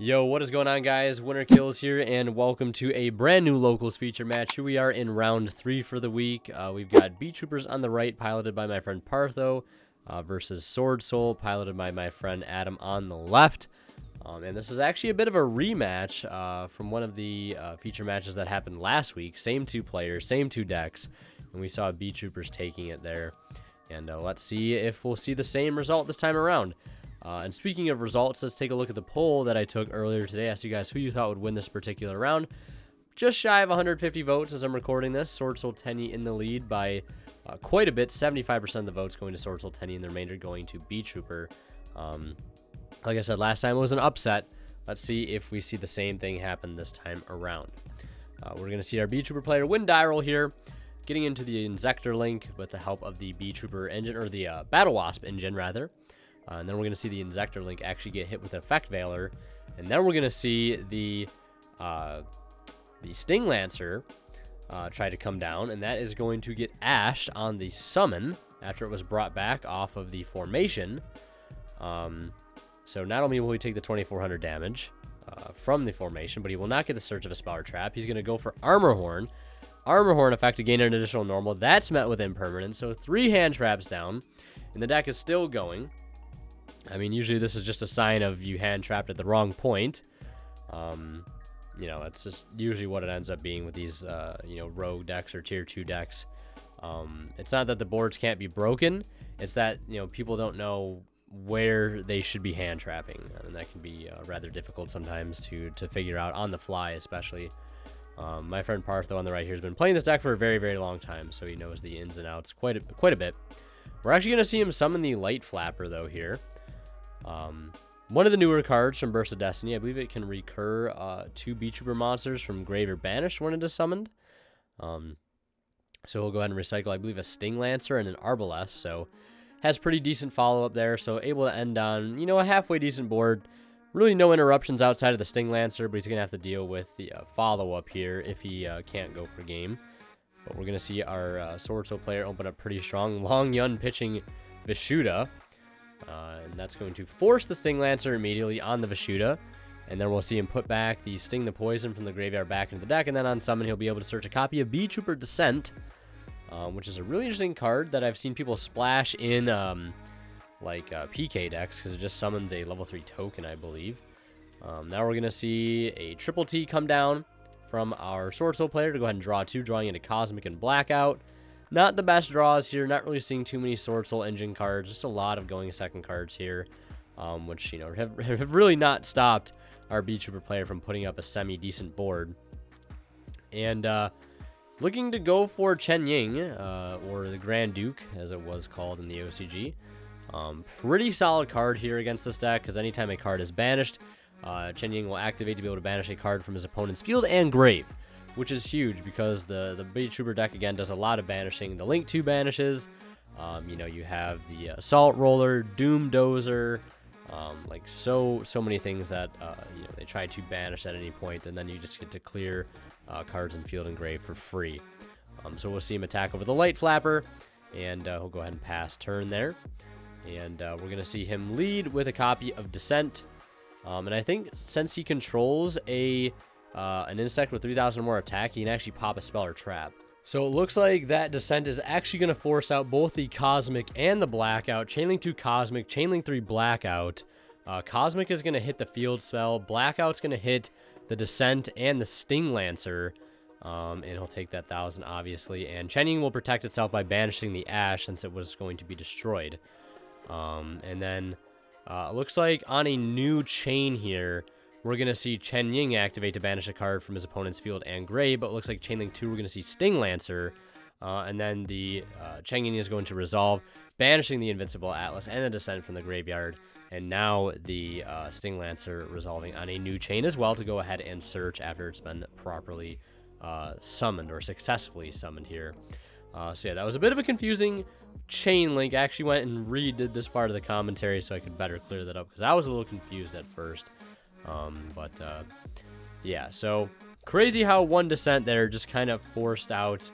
Yo, what is going on, guys? Winner Kills here, and welcome to a brand new locals feature match. Here we are in round 3 for the week. We've got Beetroopers on the right, piloted by my friend Partho, versus Swordsoul, piloted by my friend Adam on the left. And this is actually a bit of a rematch from one of the feature matches that happened last week. Same two players, same two decks, and we saw Beetroopers taking it there. And let's see if we'll see the same result this time around. And speaking of results, let's take a look at the poll that I took earlier today. I asked you guys who you thought would win this particular round. Just shy of 150 votes as I'm recording this. Swordsoul Tenny in the lead by quite a bit. 75% of the votes going to Swordsoul Tenny and the remainder going to Beetrooper. Like I said last time, it was an upset. Let's see if we see the same thing happen this time around. We're going to see our Beetrooper player win die roll here, getting into the Inzector link with the help of the Beetrooper engine, or the Battle Wasp engine rather. And then we're going to see the Inzector link actually get hit with an Effect Veiler. And then we're going to see the Sting Lancer try to come down. And that is going to get ashed on the summon after it was brought back off of the formation. So not only will he take the 2400 damage from the formation, but he will not get the Search of a Spell or Trap. He's going to go for Armor Horn. Armor Horn effect to gain an additional normal. That's met with Impermanence. So 3 hand traps down. And the deck is still going. I mean, usually this is just a sign of you hand trapped at the wrong point. You know, that's just usually what it ends up being with these, you know, rogue decks or tier 2 decks. It's not that the boards can't be broken. It's that, you know, people don't know where they should be hand trapping. And that can be rather difficult sometimes to figure out on the fly, especially. My friend Partho on the right here has been playing this deck for a very, very long time, so he knows the ins and outs quite a bit. We're actually going to see him summon the Light Flapper, though, here. One of the newer cards from Burst of Destiny. I believe it can recur 2 Beetrooper monsters from grave or banished when it is summoned. So we'll go ahead and recycle, I believe, a Sting Lancer and an Arbalest. So has pretty decent follow-up there. So able to end on, you know, a halfway decent board. Really no interruptions outside of the Sting Lancer, but he's going to have to deal with the follow-up here if he can't go for game. But we're going to see our Swordsoul player open up pretty strong. Long Yun pitching Vishuda. And that's going to force the Sting Lancer immediately on the Vishuda. And then we'll see him put back the Sting the Poison from the graveyard back into the deck. And then on summon, he'll be able to search a copy of Beetrooper Descent, which is a really interesting card that I've seen people splash in PK decks because it just summons a level 3 token, I believe. Now we're going to see a Triple T come down from our Swordsoul player to go ahead and draw 2, drawing into Cosmic and Blackout. Not the best draws here. Not really seeing too many Swordsoul engine cards. Just a lot of going second cards here, which, you know, have really not stopped our Beetrooper player from putting up a semi-decent board. And looking to go for Chen Ying, or the Grand Duke, as it was called in the OCG. Pretty solid card here against this deck, because anytime a card is banished, Chen Ying will activate to be able to banish a card from his opponent's field and grave, which is huge because the Beetrooper deck, again, does a lot of banishing. The Link 2 banishes. You know, you have the Assault Roller, Doom Dozer, like so many things that, you know, they try to banish at any point, and then you just get to clear cards in field and grave for free. So we'll see him attack over the Light Flapper, and he'll go ahead and pass turn there. And we're going to see him lead with a copy of Descent. And I think since he controls an insect with 3,000 or more attack, he can actually pop a spell or trap. So it looks like that Descent is actually going to force out both the Cosmic and the Blackout. Chainlink 2 Cosmic, Chainlink 3 Blackout. Cosmic is going to hit the field spell. Blackout's going to hit the Descent and the Sting Lancer. And he'll take that 1,000, obviously. And Chen Ying will protect itself by banishing the Ash since it was going to be destroyed. And then it looks like on a new chain here, we're going to see Chen Ying activate to banish a card from his opponent's field and grave, but it looks like Chainlink 2, we're going to see Sting Lancer, and then the Chen Ying is going to resolve, banishing the Invincible Atlas and the Descent from the graveyard, and now the Sting Lancer resolving on a new chain as well to go ahead and search after it's been properly summoned, or successfully summoned here. So yeah, that was a bit of a confusing chain link. I actually went and redid this part of the commentary so I could better clear that up, because I was a little confused at first. Yeah, so crazy how one Descent there just kind of forced out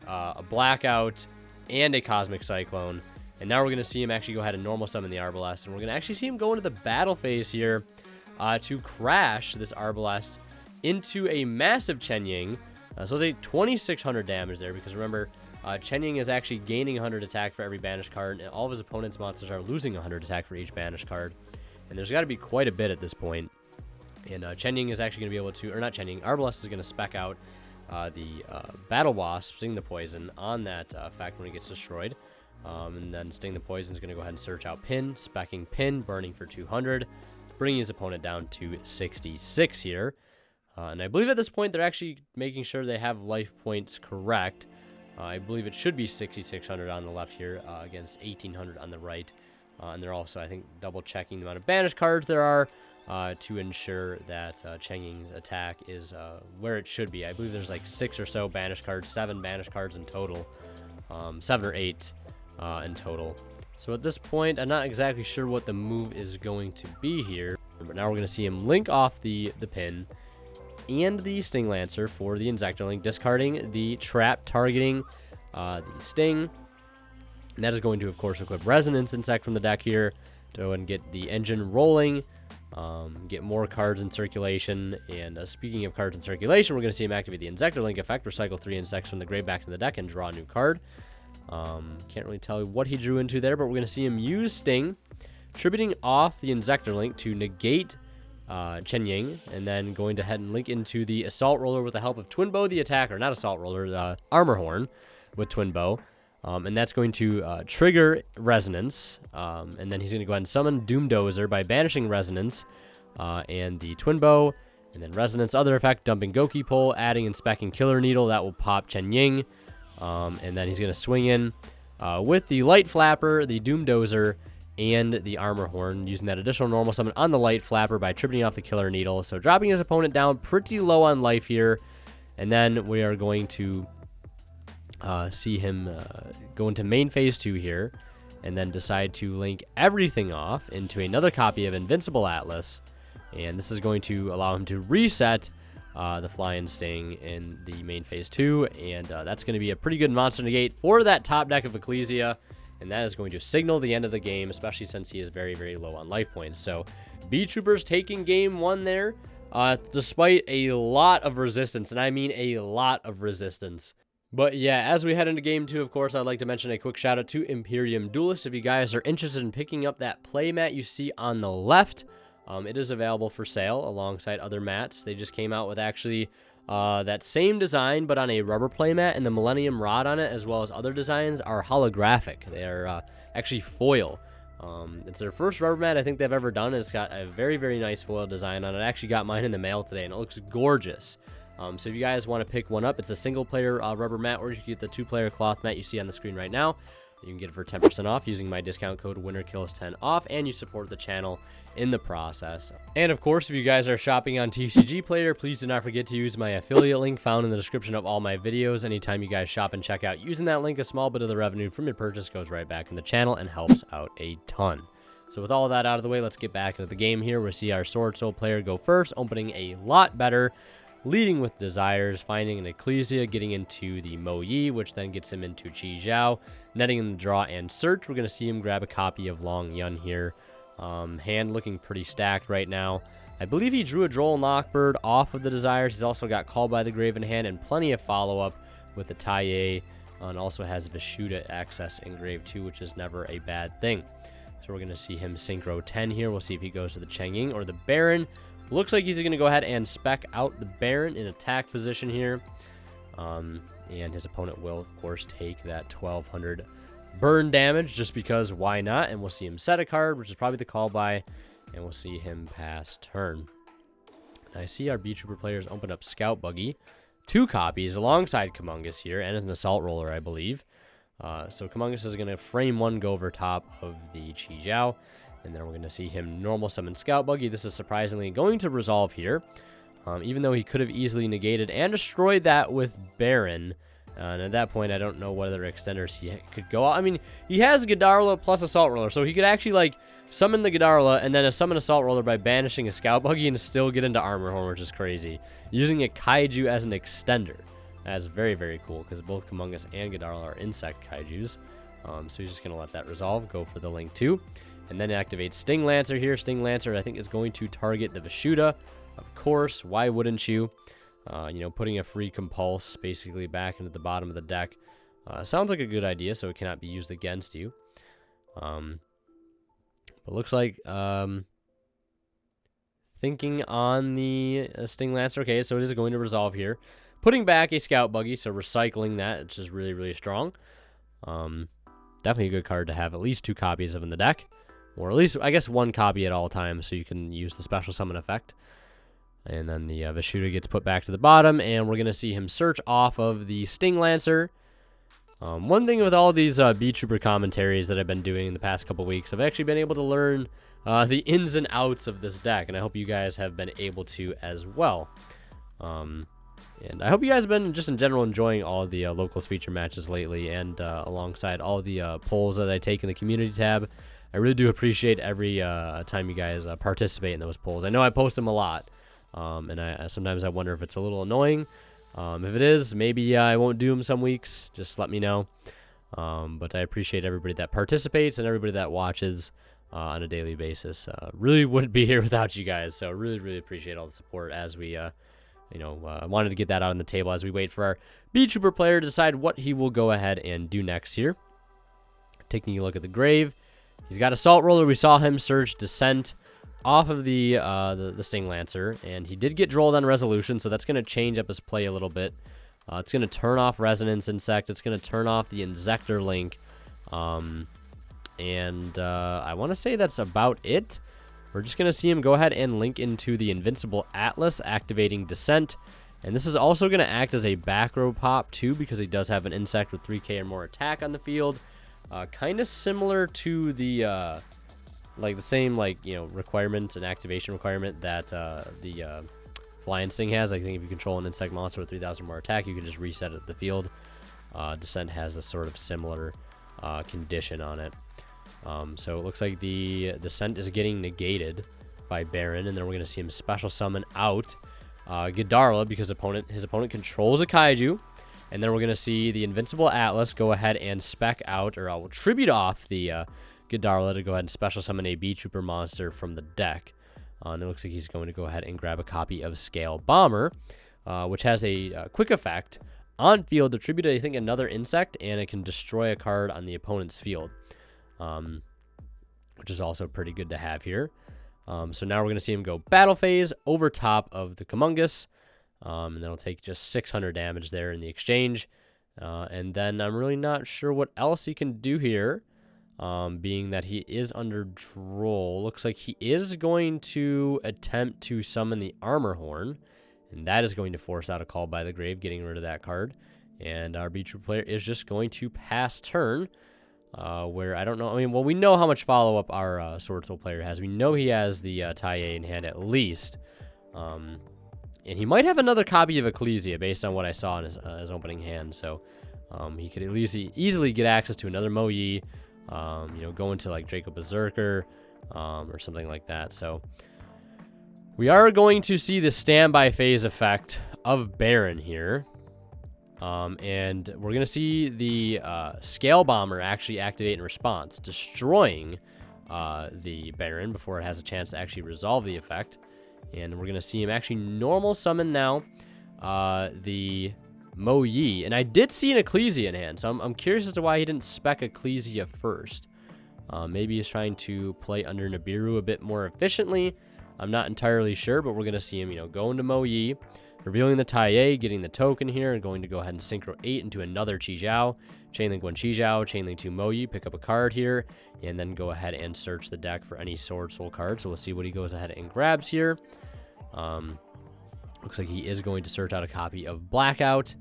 a Blackout and a Cosmic Cyclone. And now we're going to see him actually go ahead and normal summon the Arbalest. And we're going to actually see him go into the battle phase here to crash this Arbalest into a massive Chen Ying. So it's a 2,600 damage there, because remember, Chen Ying is actually gaining 100 attack for every banished card, and all of his opponent's monsters are losing 100 attack for each banished card. And there's got to be quite a bit at this point. And Chen Ying is actually going to be able to, or not Chen Ying, Arbalest is going to spec out the Battle Wasp, Sting the Poison, on that effect when it gets destroyed. And then Sting the Poison is going to go ahead and search out Pin, specking Pin, burning for 200, bringing his opponent down to 66 here. And I believe at this point they're actually making sure they have life points correct. I believe it should be 6,600 on the left here against 1,800 on the right. And they're also, I think, double checking the amount of banished cards there are to ensure that Chen Ying's attack is where it should be. I believe there's like 6 or so banished cards, 7 banished cards in total, 7 or 8 in total. So at this point, I'm not exactly sure what the move is going to be here, but now we're going to see him link off the pin and the Sting Lancer for the Insector Link, discarding the trap targeting the Sting. And that is going to, of course, equip Resonance Insect from the deck here to go and get the engine rolling, get more cards in circulation. And speaking of cards in circulation, we're going to see him activate the Insector Link effect, recycle 3 insects from the grave back to the deck, and draw a new card. Can't really tell you what he drew into there, but we're going to see him use Sting, tributing off the Insector Link to negate Chen Ying, and then going to head and link into the Assault Roller with the help of Twin Bow the attacker, not Assault Roller, the Armor Horn with Twin Bow. And that's going to trigger Resonance, and then he's going to go ahead and summon Doom Dozer by banishing Resonance and the Twin Bow, and then Resonance other effect, dumping Goki Pole, adding and specking Killer Needle. That will pop Chen Ying, and then he's going to swing in with the Light Flapper, the Doom Dozer, and the Armor Horn, using that additional normal summon on the Light Flapper by tributing off the Killer Needle. So dropping his opponent down pretty low on life here, and then we are going to see him go into main phase 2 here, and then decide to link everything off into another copy of Invincible Atlas, and this is going to allow him to reset the Flying Sting in the main phase 2, and that's going to be a pretty good monster negate for that top deck of Ecclesia, and that is going to signal the end of the game, especially since he is very, very low on life points. So Beetroopers taking game 1 there, despite a lot of resistance, and I mean a lot of resistance. But yeah, as we head into game 2, of course, I'd like to mention a quick shout out to Imperium Duelist. If you guys are interested in picking up that playmat you see on the left, it is available for sale alongside other mats. They just came out with actually that same design, but on a rubber playmat, and the Millennium Rod on it, as well as other designs, are holographic. They are actually foil. It's their first rubber mat I think they've ever done. It's got a very, very nice foil design on it. I actually got mine in the mail today, and it looks gorgeous. So if you guys want to pick one up, it's a single-player rubber mat, or you can get the 2-player cloth mat you see on the screen right now. You can get it for 10% off using my discount code WinnerKills10off, and you support the channel in the process. And of course, if you guys are shopping on TCG Player, please do not forget to use my affiliate link found in the description of all my videos. Anytime you guys shop and check out using that link, a small bit of the revenue from your purchase goes right back in the channel and helps out a ton. So with all of that out of the way, let's get back into the game here. We see our Swordsoul player go first, opening a lot better, leading with Desires, finding an Ecclesia, getting into the Mo Yi, which then gets him into Chi Zhao, netting in the draw and search. We're going to see him grab a copy of Long Yun here. Hand looking pretty stacked right now. I believe he drew a Droll Knockbird off of the Desires. He's also got Called by the Grave in hand and plenty of follow-up with the Taiye, and also has Vishuddha access in Grave 2, which is never a bad thing. So we're going to see him Synchro 10 here. We'll see if he goes to the Chen Ying or the Baron. Looks like he's going to go ahead and spec out the Baron in attack position here. And his opponent will, of course, take that 1,200 burn damage, just because why not? And we'll see him set a card, which is probably the call by, and we'll see him pass turn. And I see our Beetrooper players open up Scout Buggy. 2 copies alongside Kumungus here, and an Assault Roller, I believe. So Kumungus is going to frame 1 go over top of the Chi Zhao. And then we're going to see him normal summon Scout Buggy. This is surprisingly going to resolve here, even though he could have easily negated and destroyed that with Baron. And at that point, I don't know what other extenders he could go out. I mean, he has Godarla plus Assault Roller, so he could actually, like, summon the Godarla and then summon Assault Roller by banishing a Scout Buggy and still get into Armor Horn, which is crazy. Using a Kaiju as an extender. That's very, very cool, because both Kumungus and Godarla are insect Kaijus. So he's just going to let that resolve, go for the Link 2. and then activate Sting Lancer here. Sting Lancer, I think, is going to target the Vishuda. Of course, why wouldn't you? You know, putting a free Compulse basically back into the bottom of the deck sounds like a good idea, so it cannot be used against you. But looks like thinking on the Sting Lancer. Okay, so it is going to resolve here. Putting back a Scout Buggy, so recycling that, which is really, really strong. Definitely a good card to have at least 2 copies of in the deck. Or at least, I guess, 1 copy at all times, so you can use the special summon effect. And then the Vishuda gets put back to the bottom, and we're going to see him search off of the Sting Lancer. One thing with all these Beetrooper commentaries that I've been doing in the past couple weeks, I've actually been able to learn the ins and outs of this deck, and I hope you guys have been able to as well. And I hope you guys have been, just in general, enjoying all of the Locals feature matches lately, and alongside all the polls that I take in the community tab. I really do appreciate every time you guys participate in those polls. I know I post them a lot, and sometimes I wonder if it's a little annoying. If it is, maybe I won't do them some weeks. Just let me know. But I appreciate everybody that participates and everybody that watches on a daily basis. Really wouldn't be here without you guys, so really, really appreciate all the support as we, I wanted to get that out on the table as we wait for our Beetrooper player to decide what he will go ahead and do next here. Taking a look at the grave, he's got Assault Roller. We saw him search Descent off of the Sting Lancer, and he did get drolled on Resolution, so that's going to change up his play a little bit. It's going to turn off Resonance Insect. It's going to turn off the Inzector Link. And I want to say that's about it. We're just going to see him go ahead and link into the Invincible Atlas, activating Descent. And this is also going to act as a back row pop, too, because he does have an Insect with 3k or more attack on the field. Kind of similar to the... like the same, requirement and activation requirement that the Flying Sting has. I think if you control an insect monster with 3,000 more attack, you can just reset it at the field. Descent has a sort of similar condition on it. So it looks like the Descent is getting negated by Baron, and then we're going to see him special summon out Ghidarla because his opponent controls a Kaiju. And then we're going to see the Invincible Atlas go ahead and spec out, or I'll tribute off the Ghidarla to go ahead and special summon a Beetrooper monster from the deck. And it looks like he's going to go ahead and grab a copy of Scale Bomber, which has a quick effect on field to tribute, I think, another insect, and it can destroy a card on the opponent's field, which is also pretty good to have here. So now we're going to see him go Battle Phase over top of the Kumungus, and that'll take just 600 damage there in the exchange. And then I'm really not sure what else he can do here. Being that he is under Droll. Looks like he is going to attempt to summon the Armor Horn, and that is going to force out a Call by the Grave, getting rid of that card. And our Beetrooper player is just going to pass turn, where I don't know. I mean, well, we know how much follow-up our Swordsoul player has. We know he has the Taie in hand at least. And he might have another copy of Ecclesia based on what I saw in his opening hand. So he could at least easily get access to another Mo Yi. Go into like Draco Berserker, or something like that. So we are going to see the standby phase effect of Baron here. And we're going to see the Scale Bomber actually activate in response, destroying the Baron before it has a chance to actually resolve the effect. And we're going to see him actually normal summon now the Mo Yi. And I did see an Ecclesia in hand, so I'm curious as to why he didn't spec Ecclesia first. Maybe he's trying to play under Nibiru a bit more efficiently. I'm not entirely sure, but we're going to see him, go into Mo Yi, revealing the Taie, getting the token here, and going to go ahead and Synchro 8 into another Chi Jiao. Chainlink 1 Chi Jiao, Chainlink 2 Mo Yi, pick up a card here, and then go ahead and search the deck for any Swordsoul card. So we'll see what he goes ahead and grabs here. Looks like he is going to search out a copy of Blackout.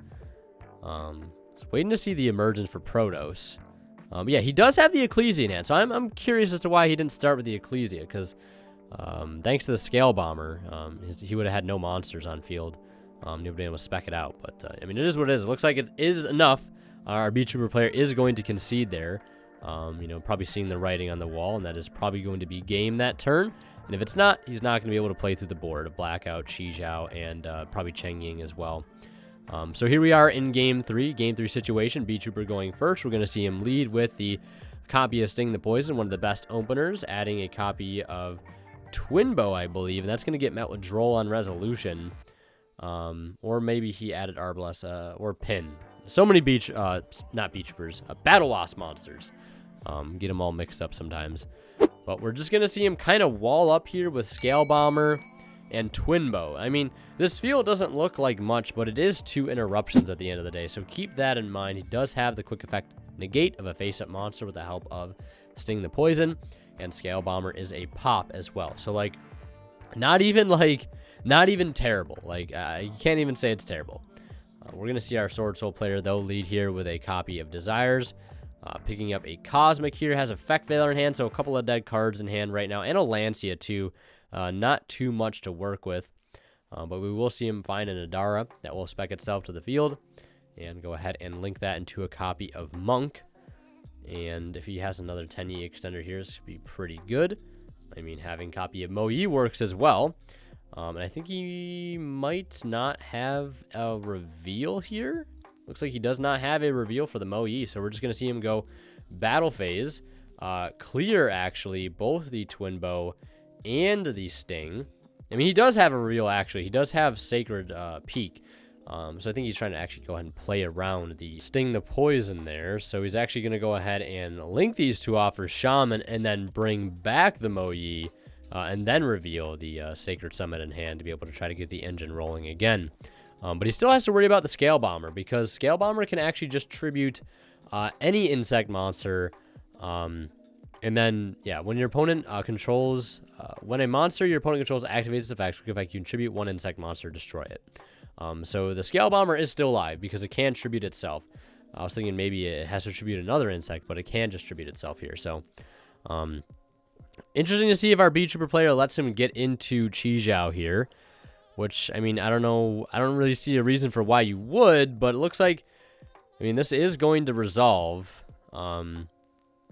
Just waiting to see the emergence for Protos. Yeah, he does have the Ecclesia in hand, so I'm curious as to why he didn't start with the Ecclesia, because thanks to the Scale Bomber, he would have had no monsters on field. He would have been able to spec it out, but I mean, it is what it is. It looks like it is enough. Our Beetrooper player is going to concede there. Probably seeing the writing on the wall, and that is probably going to be game that turn. And if it's not, he's not going to be able to play through the board of Blackout, Chi Jiao, and probably Cheng Ying as well. So here we are in Game 3 situation. Beetrooper going first. We're going to see him lead with the copy of Sting the Poison, one of the best openers, adding a copy of Twin Bow, I believe, and that's going to get met with Droll on Resolution. Or maybe he added Arbalest, or Pin. So many not Beetroopers, Battle Wasp monsters. Get them all mixed up sometimes. But we're just going to see him kind of wall up here with Scale Bomber and Twin Bow. I mean, this field doesn't look like much, but it is 2 interruptions at the end of the day, so keep that in mind. He does have the quick effect negate of a face-up monster with the help of Sting the Poison, and Scale Bomber is a pop as well. So, like, not even terrible. Like, you can't even say it's terrible. We're going to see our Swordsoul player, though, lead here with a copy of Desires. Picking up a Cosmic here, has Effect Veiler in hand, so a couple of dead cards in hand right now, and a Lancia, too. Not too much to work with, but we will see him find an Adara that will spec itself to the field, and go ahead and link that into a copy of Monk. And if he has another 10E extender here, this could be pretty good. I mean, having copy of Mo-Yi works as well. And I think he might not have a reveal here. Looks like he does not have a reveal for the Mo-Yi, so we're just going to see him go Battle Phase. Clear, actually, both the Twin Bow and the Sting. I mean, he does have a reveal, actually. He does have Sacred Peak. So I think he's trying to actually go ahead and play around the Sting the Poison there. So he's actually going to go ahead and link these two off for Shaman and then bring back the Mo-Yi and then reveal the Sacred Summit in hand to be able to try to get the engine rolling again. But he still has to worry about the Scale Bomber because Scale Bomber can actually just tribute any insect monster. And then, yeah, when your opponent controls... when a monster your opponent controls activates its effect, you can tribute one insect monster, destroy it. So the Scale Bomber is still live because it can tribute itself. I was thinking maybe it has to tribute another insect, but it can just tribute itself here. So, interesting to see if our Beetrooper player lets him get into Chi-Jiao here. Which, I mean, I don't know. I don't really see a reason for why you would, but it looks like, I mean, this is going to resolve.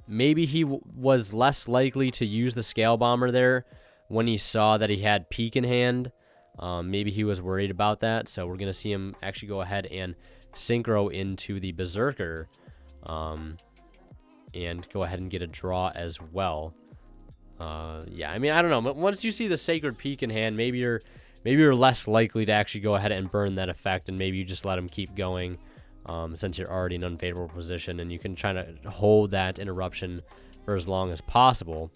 Maybe he was less likely to use the Scale Bomber there when he saw that he had Peak in hand. Maybe he was worried about that, so we're going to see him actually go ahead and synchro into the Berserker and go ahead and get a draw as well. Yeah, I mean, I don't know. But once you see the Sacred Peak in hand, maybe you're less likely to actually go ahead and burn that effect, and maybe you just let him keep going since you're already in an unfavorable position, and you can try to hold that interruption for as long as possible.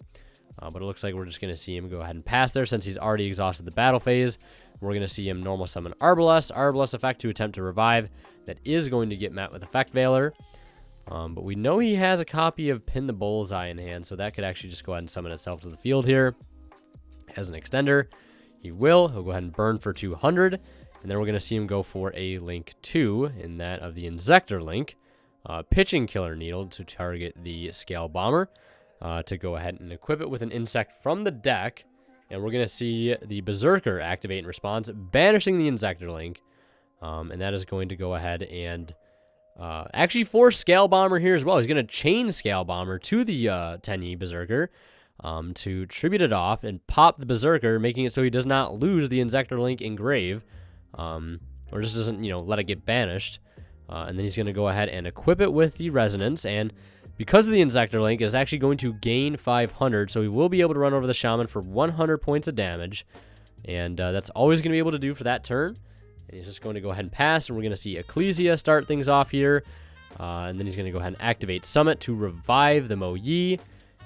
But it looks like we're just going to see him go ahead and pass there since he's already exhausted the battle phase. We're going to see him normal summon Arbalest. Arbalest effect to attempt to revive. That is going to get met with Effect Veiler. But we know he has a copy of Pin the Bullseye in hand, so that could actually just go ahead and summon itself to the field here as an extender. He'll go ahead and burn for 200, and then we're going to see him go for a Link 2 in that of the Inzektor Link. Pitching Killer Needle to target the Scale Bomber. To go ahead and equip it with an insect from the deck. And we're going to see the Berserker activate in response, banishing the Inzektor Link. And that is going to go ahead and actually force Scale Bomber here as well. He's going to chain Scale Bomber to the 10E Berserker to tribute it off and pop the Berserker, making it so he does not lose the Inzektor Link engrave. Or just doesn't, let it get banished. And then he's going to go ahead and equip it with the Resonance, and because of the Inzektor Link, is actually going to gain 500, so he will be able to run over the Shaman for 100 points of damage, and that's all he's going to be able to do for that turn. And he's just going to go ahead and pass, and we're going to see Ecclesia start things off here, and then he's going to go ahead and activate Summit to revive the Mo-Yi.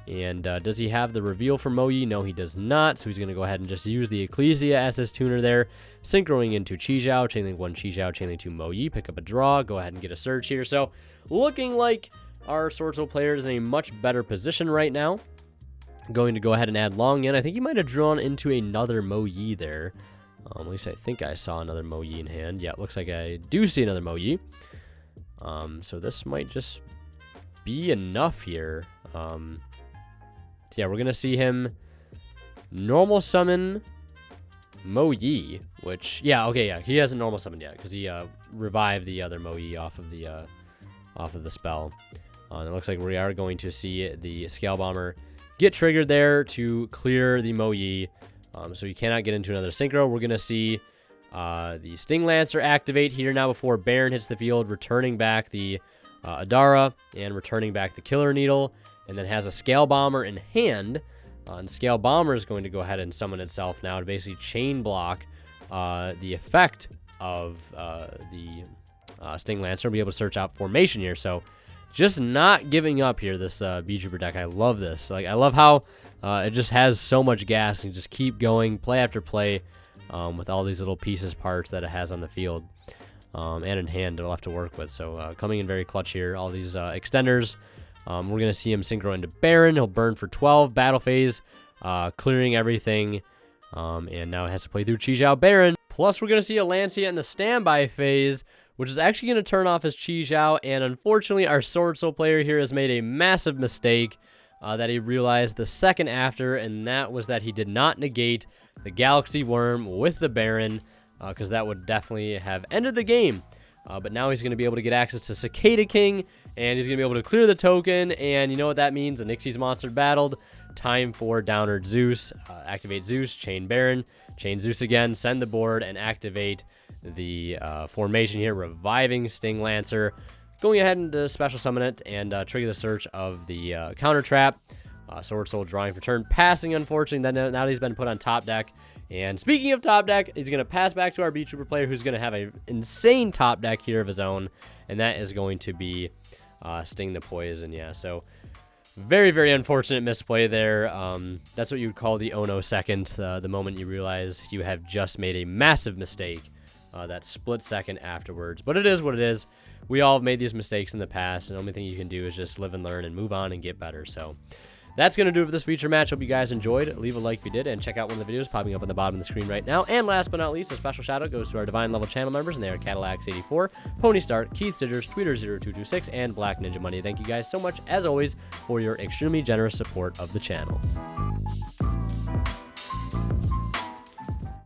And does he have the reveal for Mo-Yi? No, he does not, so he's going to go ahead and just use the Ecclesia as his tuner there, synchroing into Chi-Jiao, chainlink 1 Chi-Jiao, chainlink 2 Mo-Yi, pick up a draw, go ahead and get a Surge here. So, looking like our Swordsoul player is in a much better position right now. Going to go ahead and add Long in. I think he might have drawn into another Mo-Yi there. At least I think I saw another Mo-Yi in hand. Yeah, it looks like I do see another Mo-Yi. So this might just be enough here. Yeah, we're going to see him normal summon Mo-Yi, which, yeah, okay, yeah, he hasn't normal summoned yet because he revived the other Mo-Yi off of the spell. And it looks like we are going to see the Scale Bomber get triggered there to clear the Mo-Yi. So he cannot get into another synchro. We're going to see the Sting Lancer activate here now before Baron hits the field, returning back the Adara and returning back the Killer Needle. and then has a Scale Bomber in hand. And Scale Bomber is going to go ahead and summon itself now to basically chain block the effect of the Sting Lancer. Be able to search out formation here. So just not giving up here, this Beetrooper deck. I love this. Like, I love how it just has so much gas and just keep going play after play with all these little pieces, parts that it has on the field and in hand to left to work with. So coming in very clutch here. All these extenders. We're going to see him synchro into Baron. He'll burn for 12. Battle phase, clearing everything. And now it has to play through Chi Zhao Baron. Plus, we're going to see a Lancea in the standby phase, which is actually going to turn off his Chi Zhao. And unfortunately, our Swordsoul player here has made a massive mistake that he realized the second after, and that was that he did not negate the Galaxy Worm with the Baron, because that would definitely have ended the game. But now he's going to be able to get access to Cicada King, and he's going to be able to clear the token, and you know what that means. The Nixie's monster battled. Time for Downward Zeus. Activate Zeus, chain Baron, chain Zeus again, send the board, and activate the formation here, reviving Sting Lancer. Going ahead and special summon it and trigger the search of the counter trap. Swordsoul drawing for turn, passing, unfortunately. Then now he's been put on top deck. And speaking of top deck, he's going to pass back to our Beetrooper player, who's going to have an insane top deck here of his own. And that is going to be Sting the Poison. Yeah, so very, very unfortunate misplay there. That's what you would call the Ono second, the moment you realize you have just made a massive mistake. That split second afterwards. But it is what it is. We all have made these mistakes in the past, and the only thing you can do is just live and learn and move on and get better. So that's going to do it for this feature match. Hope you guys enjoyed. Leave a like if you did, and check out one of the videos popping up on the bottom of the screen right now. And last but not least, a special shout out goes to our Divine Level channel members, and they are Cadillacs84, Pony Start, Keith Sitters, Tweeter0226, and Black Ninja Money. Thank you guys so much, as always, for your extremely generous support of the channel.